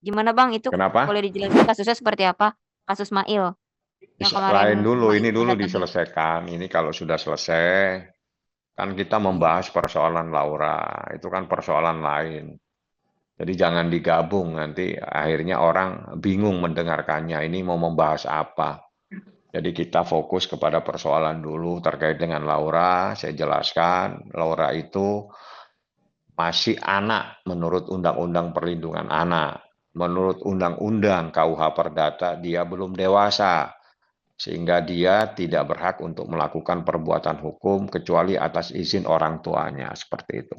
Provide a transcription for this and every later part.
Gimana Bang, itu boleh Kenapa? dijelasin kasusnya seperti apa? Kasus Mail yang kemarin Lain dulu, Mail ini dulu mendatangi. diselesaikan. Ini kalau sudah selesai, kan kita Iya. membahas persoalan Laura. Itu kan persoalan lain. Jadi jangan digabung, nanti akhirnya orang bingung mendengarkannya. Ini mau membahas apa? Jadi kita fokus kepada persoalan dulu terkait dengan Laura. Saya jelaskan, Laura itu masih anak menurut Undang-Undang Perlindungan Anak. Menurut Undang-Undang KUH Perdata, dia belum dewasa. Sehingga dia tidak berhak untuk melakukan perbuatan hukum kecuali atas izin orang tuanya. Seperti itu.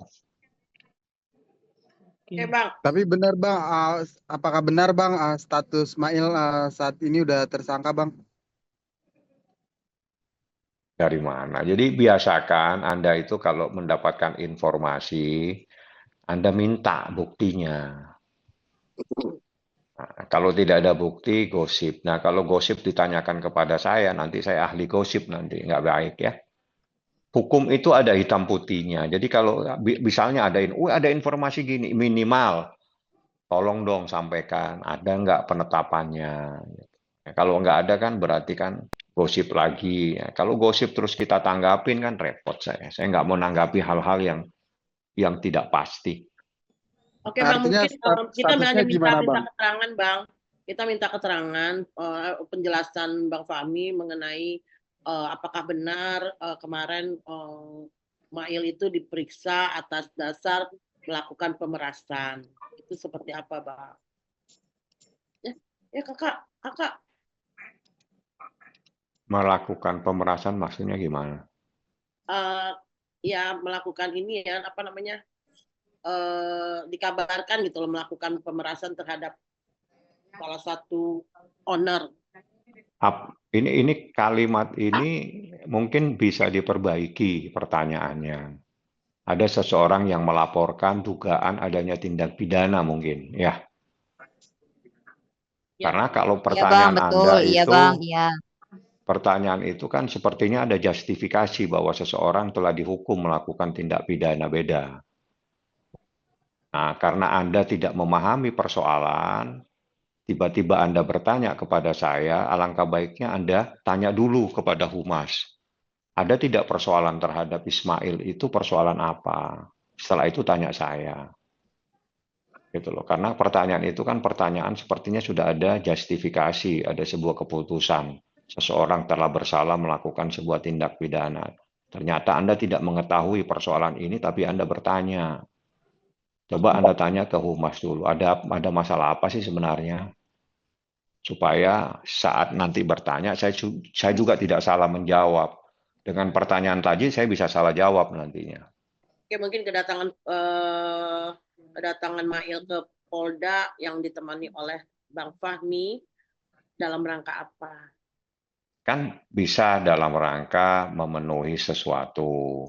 Oke Bang, Tapi benar Bang, apakah benar Bang status Mail saat ini udah tersangka Bang? Dari mana? Jadi biasakan Anda itu kalau mendapatkan informasi, Anda minta buktinya. Nah, kalau tidak ada bukti, gosip. Nah, kalau gosip ditanyakan kepada saya, nanti saya ahli gosip nanti. Nggak baik ya. Hukum itu ada hitam putihnya. Jadi kalau misalnya ada informasi gini, minimal, tolong dong sampaikan, ada nggak penetapannya. Ya, kalau nggak ada kan berarti kan gosip lagi. Ya, kalau gosip terus kita tanggapin kan repot saya. Saya nggak mau nanggapi hal-hal yang tidak pasti. oke Bang, Artinya mungkin kita statusnya hanya minta gimana Bang? keterangan Bang. Kita minta keterangan penjelasan Bang Fahmi mengenai apakah benar kemarin Mail itu diperiksa atas dasar melakukan pemerasan. Itu seperti apa Bang? Ya kakak. Melakukan pemerasan maksudnya gimana? Ya melakukan ini ya apa namanya dikabarkan gitu loh melakukan pemerasan terhadap salah satu owner. Ini kalimat ini mungkin bisa diperbaiki pertanyaannya. Ada seseorang yang melaporkan dugaan adanya tindak pidana mungkin, ya. Karena kalau Iya Bang, pertanyaan betul. Anda Iya Bang, itu, iya. pertanyaan itu kan sepertinya ada justifikasi bahwa seseorang telah dihukum melakukan tindak pidana beda. Nah, karena Anda tidak memahami persoalan, tiba-tiba Anda bertanya kepada saya, alangkah baiknya Anda tanya dulu kepada Humas. Ada tidak persoalan terhadap Ismail itu persoalan apa? Setelah itu tanya saya. Gitu loh. Karena pertanyaan itu kan pertanyaan sepertinya sudah ada justifikasi, ada sebuah keputusan. Seseorang telah bersalah melakukan sebuah tindak pidana. Ternyata Anda tidak mengetahui persoalan ini, tapi Anda bertanya. Coba Anda tanya ke Humas dulu, ada masalah apa sih sebenarnya? Supaya saat nanti bertanya, saya juga tidak salah menjawab. Dengan pertanyaan tadi, saya bisa salah jawab nantinya. Oke, mungkin kedatangan Mail ke Polda yang ditemani oleh Bang Fahmi dalam rangka apa? Kan bisa dalam rangka memenuhi sesuatu.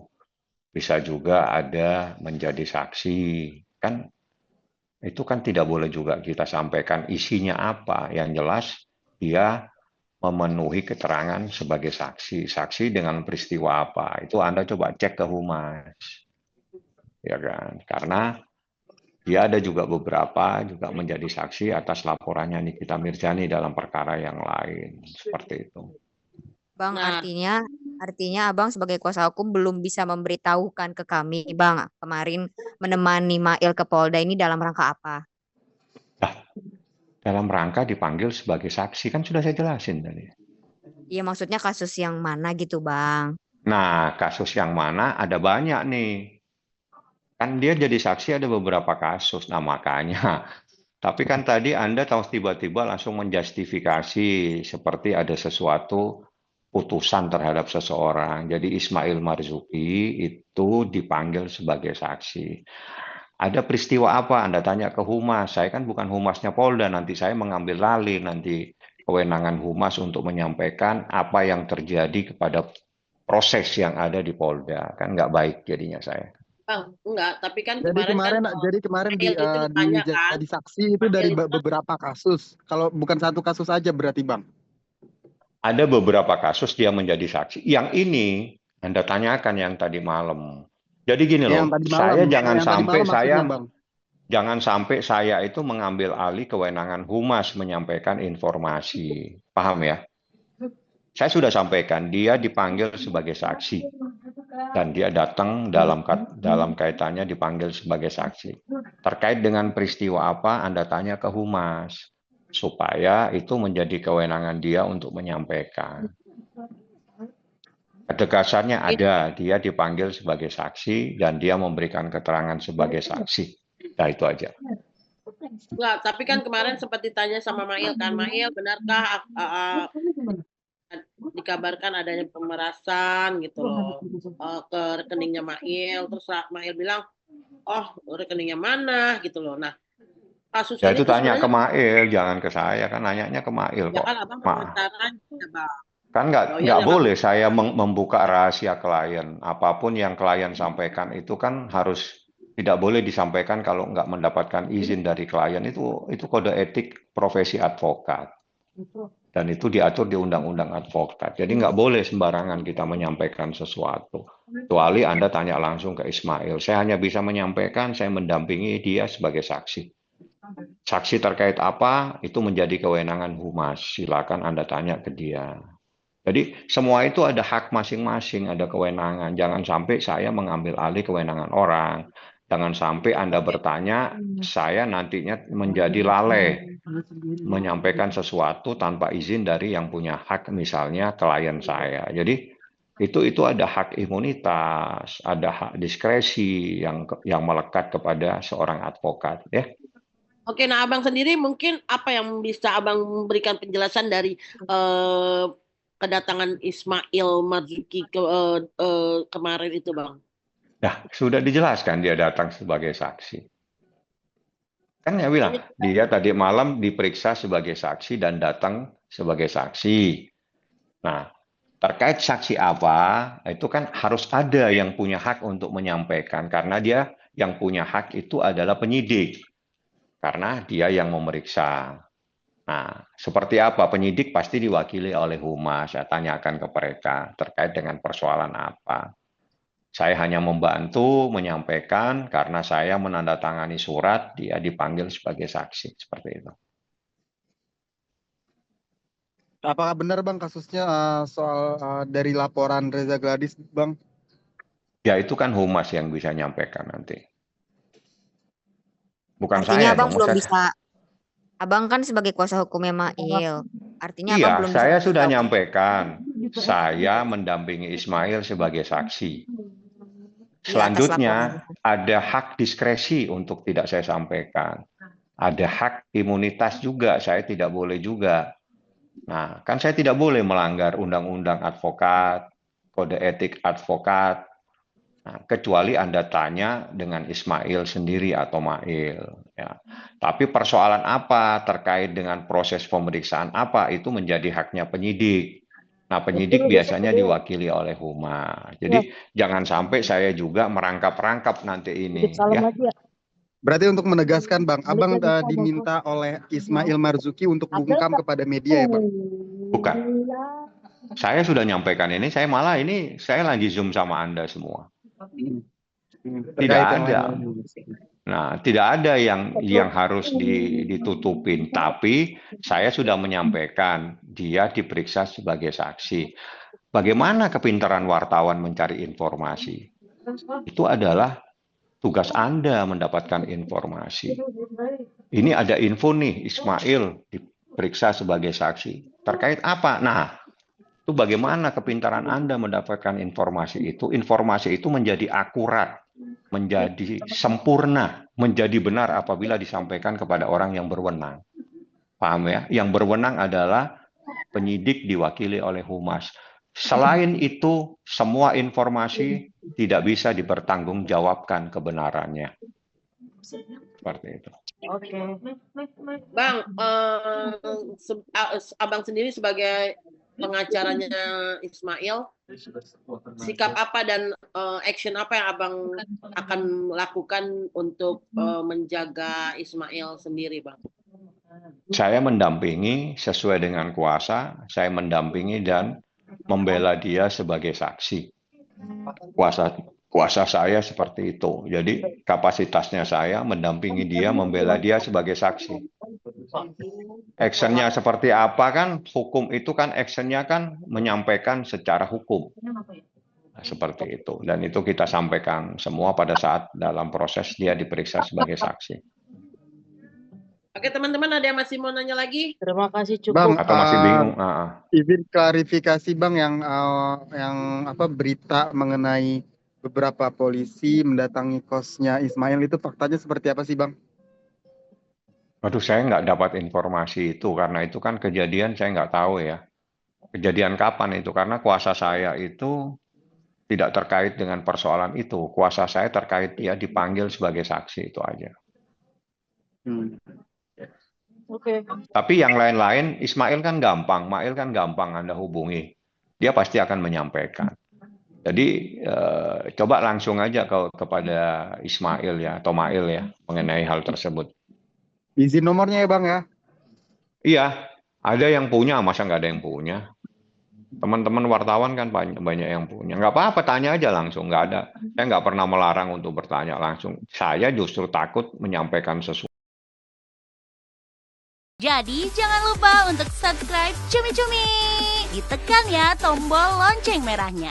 Bisa juga ada menjadi saksi. Kan itu kan tidak boleh juga kita sampaikan isinya apa. Yang jelas dia memenuhi keterangan sebagai saksi. Saksi dengan peristiwa apa? Itu Anda coba cek ke Humas. Ya kan? Karena dia ada juga beberapa juga menjadi saksi atas laporannya Nikita Mirzani dalam perkara yang lain. Seperti itu. Bang, Nah, artinya Abang sebagai kuasa hukum belum bisa memberitahukan ke kami, Bang, kemarin menemani Mail ke Polda ini dalam rangka apa? Nah, dalam rangka dipanggil sebagai saksi, kan sudah saya jelasin tadi. Iya, maksudnya kasus yang mana gitu, Bang? Nah, kasus yang mana ada banyak nih. Kan dia jadi saksi ada beberapa kasus. Nah, makanya. Tapi kan tadi Anda tahu tiba-tiba langsung menjustifikasi seperti ada sesuatu putusan terhadap seseorang. Jadi Ismail Marzuki itu dipanggil sebagai saksi. Ada peristiwa apa? Anda tanya ke Humas. Saya kan bukan Humasnya Polda. Nanti saya mengambil alih nanti kewenangan Humas untuk menyampaikan apa yang terjadi kepada proses yang ada di Polda. Kan nggak baik jadinya saya. Bang, enggak, tapi kan Jadi kemarin kan kemarin Mail itu ditanya kan, jadi saksi itu dari Mail itu kan beberapa kasus. Kalau bukan satu kasus aja berarti Bang. Ada beberapa kasus dia menjadi saksi. Yang ini Anda tanyakan yang tadi malam. Jadi gini Yang loh, tadi malam, saya jangan yang tadi sampai malam saya maksudnya Bang. Jangan sampai saya itu mengambil alih kewenangan humas menyampaikan informasi. Paham ya? Saya sudah sampaikan, dia dipanggil sebagai saksi. Dan dia datang dalam kaitannya dipanggil sebagai saksi. Terkait dengan peristiwa apa, Anda tanya ke humas. Supaya itu menjadi kewenangan dia untuk menyampaikan. Ketegasannya ada, dia dipanggil sebagai saksi dan dia memberikan keterangan sebagai saksi. Nah, itu aja. Enggak, tapi kan kemarin sempat ditanya sama Mail kan, Mail benarkah dikabarkan adanya pemerasan gitu loh ke rekeningnya Mail, terus Mail bilang, oh rekeningnya mana gitu loh. Nah kasus Ya ini itu tuh tanya ke sebenarnya Mail, jangan ke saya, kan nanyanya ke Mail ya kok. kan abang pengacaranya bang, Kan lawyer nggak yang boleh saya membuka rahasia klien. Apapun yang klien sampaikan itu kan harus tidak boleh disampaikan kalau nggak mendapatkan izin dari klien. Itu kode etik profesi advokat. Dan itu diatur di Undang-Undang Advokat. Jadi nggak boleh sembarangan kita menyampaikan sesuatu. Kecuali Anda tanya langsung ke Ismail. Saya hanya bisa menyampaikan, saya mendampingi dia sebagai saksi. Saksi terkait apa, itu menjadi kewenangan humas. Silakan Anda tanya ke dia. Jadi semua itu ada hak masing-masing, ada kewenangan. Jangan sampai saya mengambil alih kewenangan orang. Jangan sampai Anda bertanya, saya nantinya menjadi lalai menyampaikan sesuatu tanpa izin dari yang punya hak, misalnya klien saya. Jadi itu ada hak imunitas, ada hak diskresi yang melekat kepada seorang advokat, ya. Oke, nah abang sendiri mungkin apa yang bisa abang berikan penjelasan dari kedatangan Ismail Marzuki kemarin itu bang? Nah, sudah dijelaskan dia datang sebagai saksi. Kan ya bilang, dia tadi malam diperiksa sebagai saksi dan datang sebagai saksi. Nah, terkait saksi apa, itu kan harus ada yang punya hak untuk menyampaikan. Karena dia yang punya hak itu adalah penyidik. Karena dia yang memeriksa. Nah, seperti apa? Penyidik pasti diwakili oleh humas. Saya tanyakan ke mereka terkait dengan persoalan apa. Saya hanya membantu menyampaikan karena saya menandatangani surat, dia dipanggil sebagai saksi. Seperti itu. Apakah benar Bang kasusnya soal dari laporan Reza Gladys Bang? Ya itu kan humas yang bisa nyampaikan nanti. Bukan Artinya saya abang dong. belum bisa. Abang kan sebagai kuasa hukumnya Mail. Artinya abang Iya, belum bisa saya kasih sudah tahu. nyampaikan. Saya mendampingi Ismail sebagai saksi. Iya, atas Selanjutnya, laporan. ada hak diskresi untuk tidak saya sampaikan. Ada hak imunitas juga, saya tidak boleh juga. Nah, kan saya tidak boleh melanggar undang-undang advokat, kode etik advokat, nah, kecuali Anda tanya dengan Ismail sendiri atau Mail. Ya. Tapi persoalan apa terkait dengan proses pemeriksaan apa, itu menjadi haknya penyidik. Nah, penyidik biasanya diwakili oleh humas. Jadi jangan sampai saya juga merangkap-rangkap nanti ini. Ya. Berarti untuk menegaskan Bang, Abang diminta oleh Ismail Marzuki untuk bungkam kepada media ya Bang? Bukan. Saya sudah nyampaikan ini, saya lagi Zoom sama Anda semua. Tidak ada. Nah, tidak ada yang harus ditutupin, tapi saya sudah menyampaikan dia diperiksa sebagai saksi. Bagaimana kepintaran wartawan mencari informasi? Itu adalah tugas Anda mendapatkan informasi. Ini ada info nih, Ismail diperiksa sebagai saksi. Terkait apa? Nah, itu bagaimana kepintaran Anda mendapatkan informasi itu? Informasi itu menjadi akurat, menjadi sempurna, menjadi benar apabila disampaikan kepada orang yang berwenang. Paham ya? Yang berwenang adalah penyidik diwakili oleh humas. Selain itu, semua informasi tidak bisa dipertanggungjawabkan kebenarannya. Seperti itu. Oke. Bang, abang sendiri sebagai pengacaranya Ismail, sikap apa dan action apa yang abang akan lakukan untuk menjaga Ismail sendiri, Bang? Saya mendampingi sesuai dengan kuasa, saya mendampingi dan membela dia sebagai saksi. kuasa saya seperti itu. Jadi kapasitasnya saya mendampingi dia, membela dia sebagai saksi. Actionnya seperti apa kan? Hukum itu kan actionnya kan menyampaikan secara hukum. Nah, seperti itu. Dan itu kita sampaikan semua pada saat dalam proses dia diperiksa sebagai saksi. Oke, teman-teman, ada yang masih mau nanya lagi? Terima kasih Bang, cukup. Atau masih bingung? izin klarifikasi Bang yang apa berita mengenai beberapa polisi mendatangi kosnya Ismail itu faktanya seperti apa sih Bang? Waduh, saya nggak dapat informasi itu karena itu kan kejadian saya nggak tahu ya. Kejadian kapan itu? Karena kuasa saya itu tidak terkait dengan persoalan itu. Kuasa saya terkait dia dipanggil sebagai saksi itu aja. Oke. Tapi yang lain-lain, Ismail kan gampang, Mail kan gampang Anda hubungi. Dia pasti akan menyampaikan. Jadi coba langsung aja kepada Ismail ya atau Mail ya mengenai hal tersebut. Izin nomornya ya Bang ya. Iya, ada yang punya, masa nggak ada yang punya? Teman-teman wartawan kan banyak yang punya. Nggak apa-apa, tanya aja langsung. Nggak ada. Saya nggak pernah melarang untuk bertanya langsung. Saya justru takut menyampaikan sesuatu. Jadi jangan lupa untuk subscribe Cumi Cumi. Ditekan ya tombol lonceng merahnya.